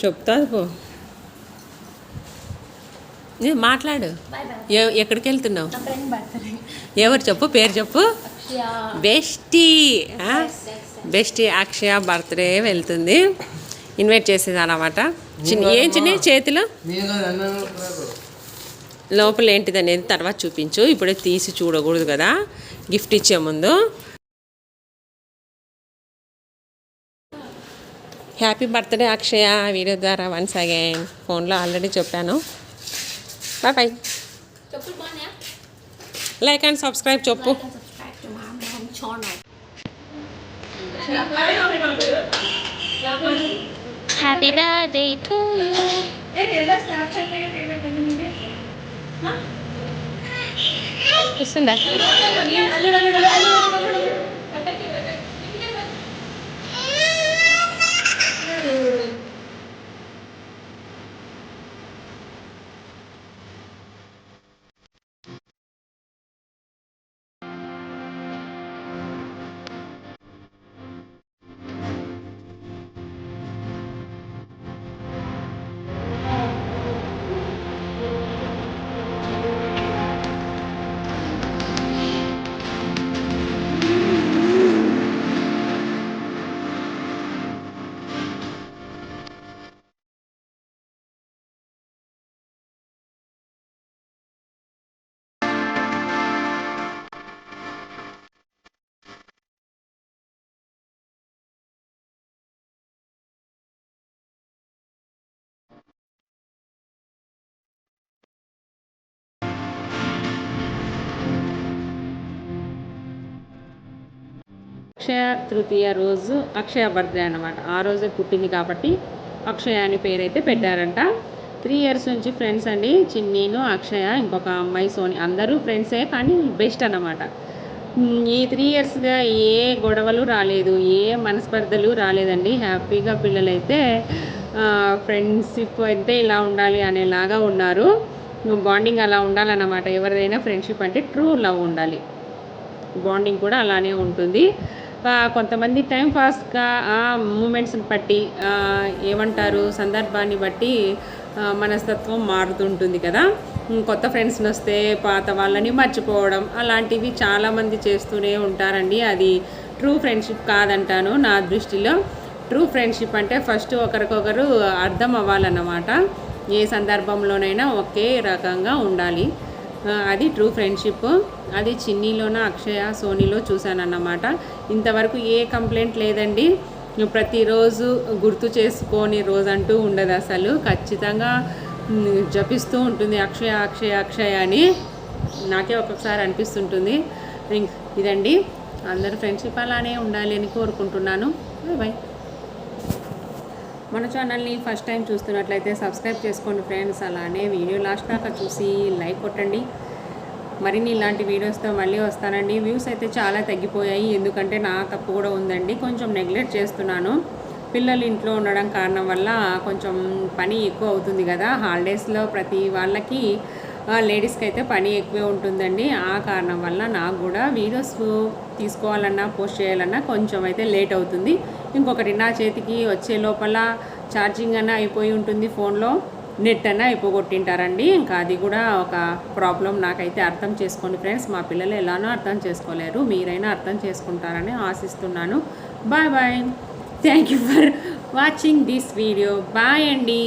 చెప్తాది పో. మాట్లాడు. ఎక్కడికి వెళ్తున్నావు? ఎవరు చెప్పు, పేరు చెప్పు. బెస్టీ. బెస్టీ అక్షయ బర్త్డే వెళ్తుంది. ఇన్వైట్ చేసేది అన్నమాట. ఏం చిన్న చేతిలో లోపల ఏంటిది అనేది తర్వాత చూపించు. ఇప్పుడే తీసి చూడకూడదు కదా గిఫ్ట్ ఇచ్చే ముందు. హ్యాపీ బర్త్డే అక్షయ వీడియో ద్వారా వన్స్ అగైన్. ఫోన్లో ఆల్రెడీ చెప్పాను. Bye bye. Like and subscribe చెప్పు. Happy birthday to you. ఇస్తుందా? అక్షయ తృతీయ రోజు అక్షయ బర్త్డే అనమాట. ఆ రోజే పుట్టింది కాబట్టి అక్షయ అని పేరైతే పెట్టారంట. 3 years నుంచి ఫ్రెండ్స్ అండి. చిన్నీను, అక్షయ, ఇంకొక అమ్మాయి సోని, అందరూ ఫ్రెండ్సే కానీ బెస్ట్ అన్నమాట. ఈ 3 yearsగా ఏ గొడవలు రాలేదు, ఏ మనస్పర్ధలు రాలేదండి. హ్యాపీగా పిల్లలైతే ఫ్రెండ్షిప్ అయితే ఇలా ఉండాలి అనేలాగా ఉన్నారు. బాండింగ్ అలా ఉండాలన్నమాట. ఎవరిదైనా ఫ్రెండ్షిప్ అంటే ట్రూ లవ్ ఉండాలి. బాండింగ్ కూడా అలానే ఉంటుంది. కొంతమంది టైం పాస్గా మూమెంట్స్ని బట్టి ఏమంటారు, సందర్భాన్ని బట్టి మనస్తత్వం మారుతుంటుంది కదా. కొత్త ఫ్రెండ్స్ని వస్తే పాత వాళ్ళని మర్చిపోవడం అలాంటివి చాలామంది చేస్తూనే ఉంటారండి. అది ట్రూ ఫ్రెండ్షిప్ కాదంటాను నా దృష్టిలో. ట్రూ ఫ్రెండ్షిప్ అంటే ఫస్ట్ ఒకరికొకరు అర్థం అవ్వాలన్నమాట. ఏ సందర్భంలోనైనా ఒకే రకంగా ఉండాలి. అది ట్రూ ఫ్రెండ్షిప్. అది చిన్నీలోన, అక్షయ, సోనీలో చూశానన్నమాట. ఇంతవరకు ఏ కంప్లైంట్ లేదండి. ప్రతిరోజు గుర్తు చేసుకొని రోజంటూ ఉండదు అసలు. ఖచ్చితంగా జపిస్తూ ఉంటుంది అక్షయ అక్షయ అక్షయ అని. నాకే ఒక్కొక్కసారి అనిపిస్తుంటుంది. ఇదండి, అందరూ ఫ్రెండ్షిప్ అలానే ఉండాలి అని కోరుకుంటున్నాను. Bye bye. మన ఛానల్ని ఫస్ట్ టైం చూస్తున్నట్లయితే సబ్స్క్రైబ్ చేసుకోండి ఫ్రెండ్స్. అలానే వీడియో లాస్ట్ దాకా చూసి లైక్ కొట్టండి. మరిన్ని ఇలాంటి వీడియోస్తో మళ్ళీ వస్తానండి. వ్యూస్ అయితే చాలా తగ్గిపోయాయి, ఎందుకంటే నా తప్పు కూడా ఉందండి. కొంచెం నెగ్లెక్ట్ చేస్తున్నాను. పిల్లలు ఇంట్లో ఉండడం కారణం వల్ల కొంచెం పని ఎక్కువ అవుతుంది కదా. హాలిడేస్లో ప్రతి వాళ్ళకి లేడీస్కి అయితే పని ఎక్కువే ఉంటుందండి. ఆ కారణం వల్ల నాకు కూడా వీడియోస్ తీసుకోవాలన్నా పోస్ట్ చేయాలన్నా కొంచెం అయితే లేట్ అవుతుంది. ఇంకొకటి, నా చేతికి వచ్చే లోపల ఛార్జింగ్ అన్నా అయిపోయి ఉంటుంది, ఫోన్లో నెట్ అన్నా అయిపోగొట్టింటారండి. ఇంకా అది కూడా ఒక ప్రాబ్లం. నాకైతే అర్థం చేసుకోండి ఫ్రెండ్స్. మా పిల్లలు ఎలానో అర్థం చేసుకోలేరు, మీరైనా అర్థం చేసుకుంటారని ఆశిస్తున్నాను. Bye bye. Thank you for watching this video. Bye అండి.